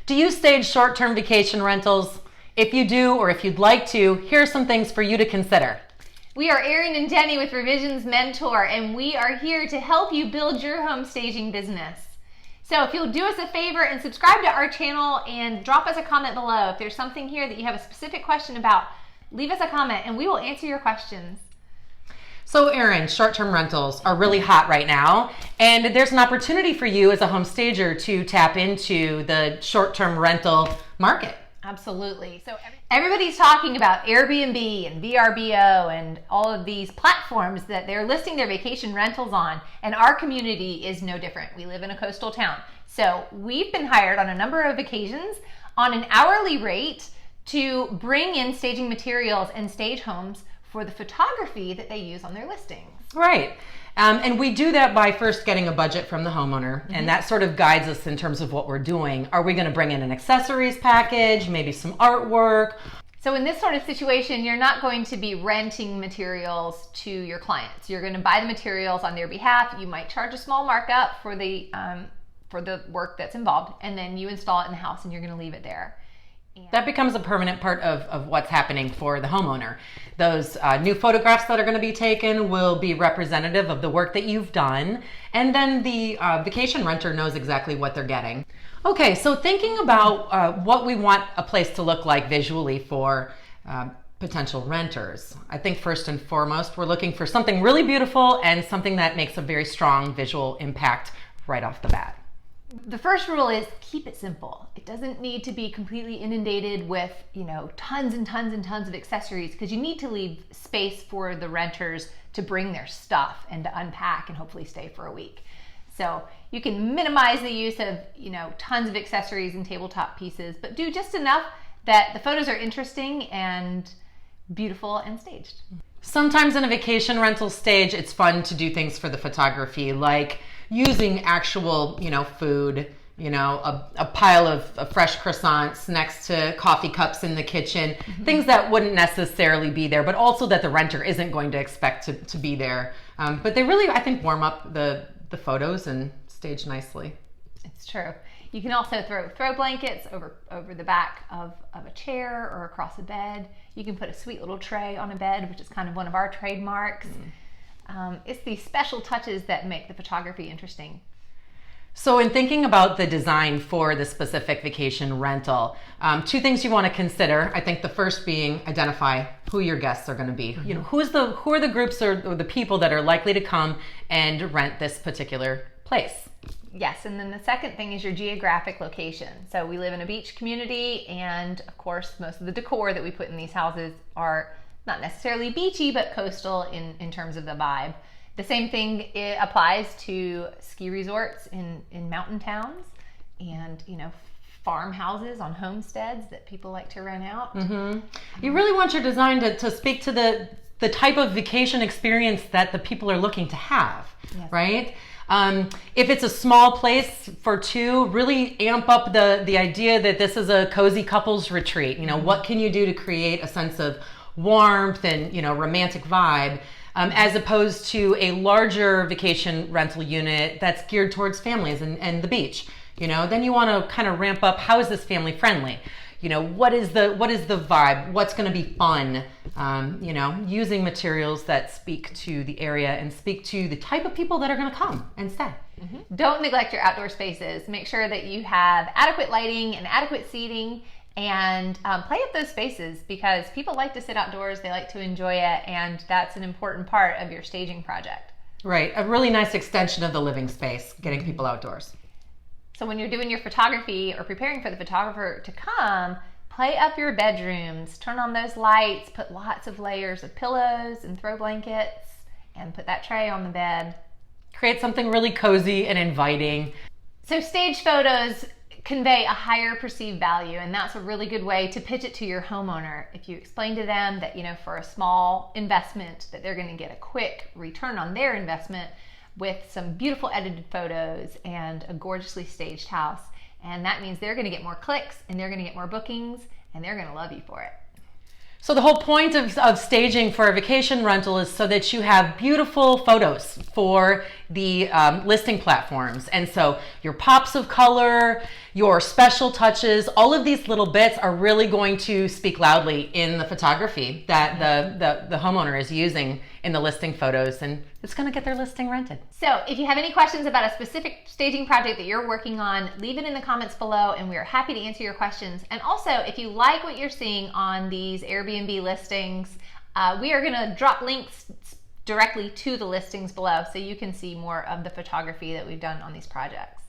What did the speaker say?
Do you stage short-term vacation rentals? If you do, or if you'd like to, here are some things for you to consider. We are Erin and Jenny with Revisions Mentor, and we are here to help you build your home staging business. So if you'll do us a favor and subscribe to our channel and drop us a comment below. If there's something here that you have a specific question about, leave us a comment and we will answer your questions. So Erin, short-term rentals are really hot right now, and there's an opportunity for you as a home stager to tap into the short-term rental market. Absolutely. So everybody's talking about Airbnb and VRBO and all of these platforms that they're listing their vacation rentals on, and our community is no different. We live in a coastal town. So we've been hired on a number of occasions on an hourly rate to bring in staging materials and stage homes for the photography that they use on their listings. Right. And we do that by first getting a budget from the homeowner, and that sort of guides us in terms of what we're doing. Are we going to bring in an accessories package, maybe some artwork? So in this sort of situation, you're not going to be renting materials to your clients. You're going to buy the materials on their behalf. You might charge a small markup for the work that's involved, and then you install it in the house and you're going to leave it there. That becomes a permanent part of what's happening for the homeowner. Those new photographs that are going to be taken will be representative of the work that you've done, and then the vacation renter knows exactly what they're getting. Okay, so thinking about what we want a place to look like visually for potential renters, I think first and foremost we're looking for something really beautiful and something that makes a very strong visual impact right off the bat. The first rule is keep it simple. It doesn't need to be completely inundated with, tons and tons and tons of accessories, because you need to leave space for the renters to bring their stuff and to unpack and hopefully stay for a week. So you can minimize the use of, tons of accessories and tabletop pieces, but do just enough that the photos are interesting and beautiful and staged. Sometimes in a vacation rental stage, it's fun to do things for the photography, like using actual, food, a pile of fresh croissants next to coffee cups in the kitchen, things that wouldn't necessarily be there, but also that the renter isn't going to expect to be there. But they really, I think, warm up the photos and stage nicely. It's true. You can also throw blankets over the back of a chair or across a bed. You can put a sweet little tray on a bed, which is kind of one of our trademarks. It's these special touches that make the photography interesting. So in thinking about the design for the specific vacation rental, two things you want to consider. I think the first being identify who your guests are going to be. Who are the groups or the people that are likely to come and rent this particular place. Yes, and then the second thing is your geographic location. So we live in a beach community, and of course most of the decor that we put in these houses are not necessarily beachy, but coastal in terms of the vibe. The same thing applies to ski resorts in mountain towns and, farmhouses on homesteads that people like to rent out. You really want your design to speak to the type of vacation experience that the people are looking to have, yes. Right? If it's a small place for two, really amp up the idea that this is a cozy couples retreat. What can you do to create a sense of warmth and romantic vibe, as opposed to a larger vacation rental unit that's geared towards families and the beach. Then you want to kind of ramp up, how is this family friendly? What is the vibe? What's going to be fun? Using materials that speak to the area and speak to the type of people that are going to come and stay. Don't neglect your outdoor spaces. Make sure that you have adequate lighting and adequate seating, and play up those spaces, because people like to sit outdoors, they like to enjoy it, and that's an important part of your staging project. Right, a really nice extension of the living space, getting people outdoors. So when you're doing your photography or preparing for the photographer to come, play up your bedrooms, turn on those lights, put lots of layers of pillows and throw blankets, and put that tray on the bed. Create something really cozy and inviting. So stage photos convey a higher perceived value, and that's a really good way to pitch it to your homeowner. If you explain to them that for a small investment that they're going to get a quick return on their investment with some beautiful edited photos and a gorgeously staged house, and that means they're going to get more clicks and they're going to get more bookings and they're going to love you for it. So the whole point of staging for a vacation rental is so that you have beautiful photos for the listing platforms. And so your pops of color, your special touches, all of these little bits are really going to speak loudly in the photography that the homeowner is using in the listing photos, and it's going to get their listing rented. So if you have any questions about a specific staging project that you're working on, leave it in the comments below and we are happy to answer your questions. And also, if you like what you're seeing on these Airbnb listings, we are going to drop links directly to the listings below so you can see more of the photography that we've done on these projects.